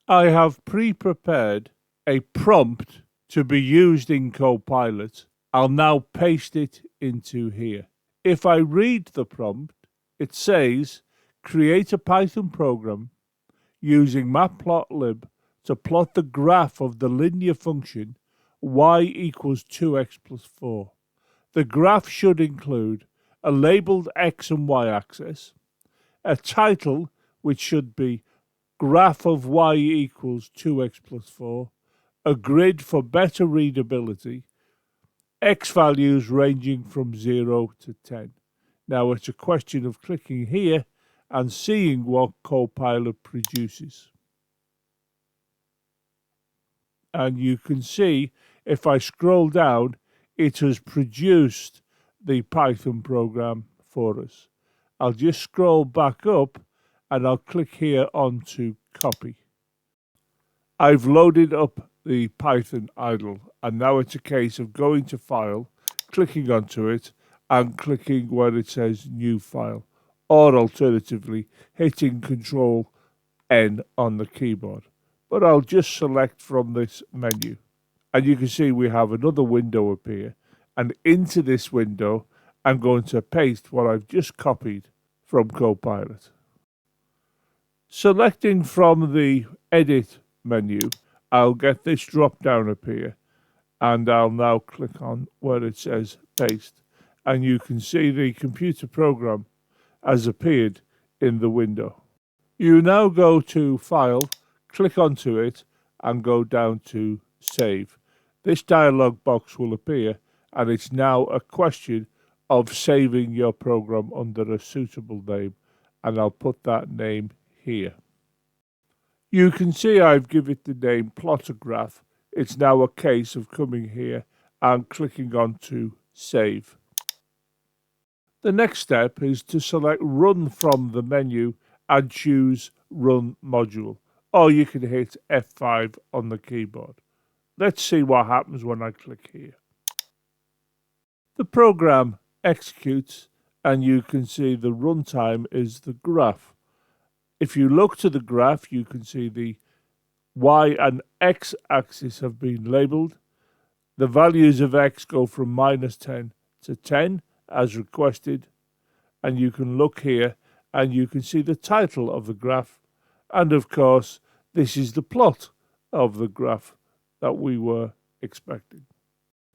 I have pre-prepared a prompt to be used in Copilot. I'll now paste it into here. If I read the prompt, it says, create a Python program using Matplotlib to plot the graph of the linear function y equals 2x plus 4. The graph should include a labeled x and y axis, a title which should be graph of y equals 2x plus 4, a grid for better readability, x values ranging from 0 to 10. Now it's a question of clicking here and seeing what Copilot produces. And you can see if I scroll down, it has produced the Python program for us. I'll just scroll back up and I'll click here onto copy. I've loaded up the Python idle, and now it's a case of going to file, clicking onto it and clicking where it says new file, or alternatively hitting Control N on the keyboard. But I'll just select from this menu, and you can see we have another window appear, and into this window I'm going to paste what I've just copied from Copilot. Selecting from the edit menu, I'll get this drop down appear, and I'll now click on where it says paste, and you can see the computer program has appeared in the window. You now go to File, click onto it, and go down to Save. This dialog box will appear, and it's now a question of saving your program under a suitable name, and I'll put that name here. You can see I've given it the name plotter graph. It's now a case of coming here and clicking on to Save. The next step is to select Run from the menu and choose Run Module, or you can hit F5 on the keyboard. Let's see what happens when I click here. The program executes, and you can see the runtime is the graph. If you look to the graph, you can see the y and x axis have been labeled. The values of x go from -10 to 10 as requested, and you can look here and you can see the title of the graph, and of course this is the plot of the graph that we were expecting.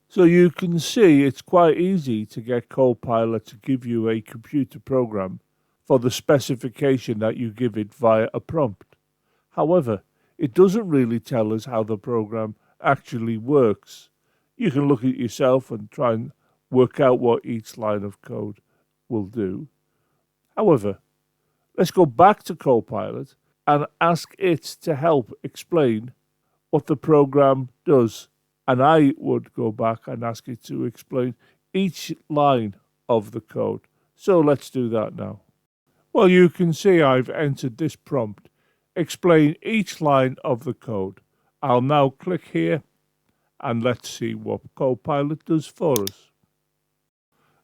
So you can see it's quite easy to get Copilot to give you a computer program for the specification that you give it via a prompt. However, it doesn't really tell us how the program actually works. You can look at it yourself and try and work out what each line of code will do. However, let's go back to Copilot and ask it to help explain what the program does. And I would go back and ask it to explain each line of the code. So let's do that now. Well, you can see I've entered this prompt. Explain each line of the code. I'll now click here and let's see what Copilot does for us.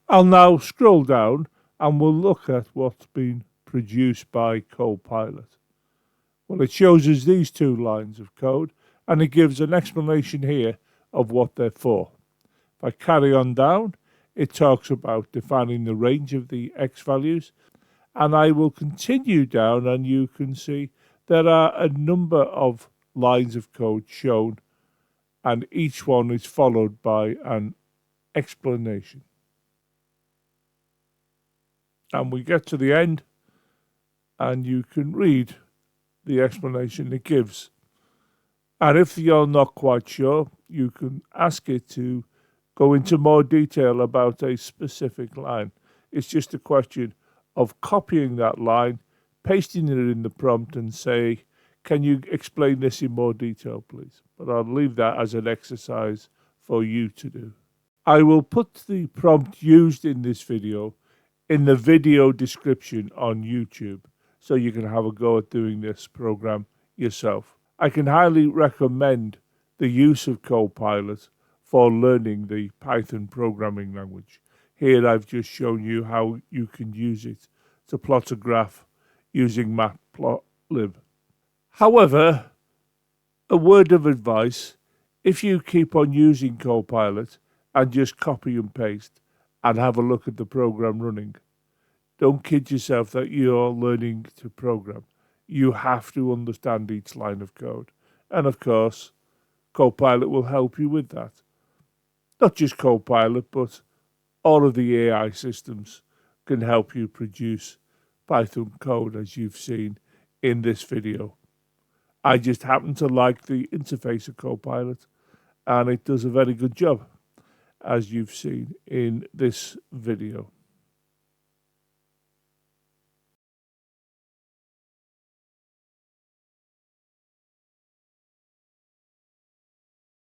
I'll now scroll down and we'll look at what's been produced by Copilot. Well, it shows us these two lines of code and it gives an explanation here of what they're for. If I carry on down, it talks about defining the range of the x values, and I will continue down and you can see there are a number of lines of code shown, and each one is followed by an explanation. And we get to the end and you can read the explanation it gives. And if you're not quite sure, you can ask it to go into more detail about a specific line. It's just a question of copying that line, pasting it in the prompt and say, can you explain this in more detail, please? But I'll leave that as an exercise for you to do. I will put the prompt used in this video in the video description on YouTube, so you can have a go at doing this program yourself. I can highly recommend the use of Copilot for learning the Python programming language. Here I've just shown you how you can use it to plot a graph using Matplotlib. However, A word of advice, if you keep on using Copilot and just copy and paste and have a look at the program running, don't kid yourself that you're learning to program. You have to understand each line of code. And of course, Copilot will help you with that. Not just Copilot, but all of the AI systems can help you produce Python code as you've seen in this video. I just happen to like the interface of Copilot, and it does a very good job, as you've seen in this video.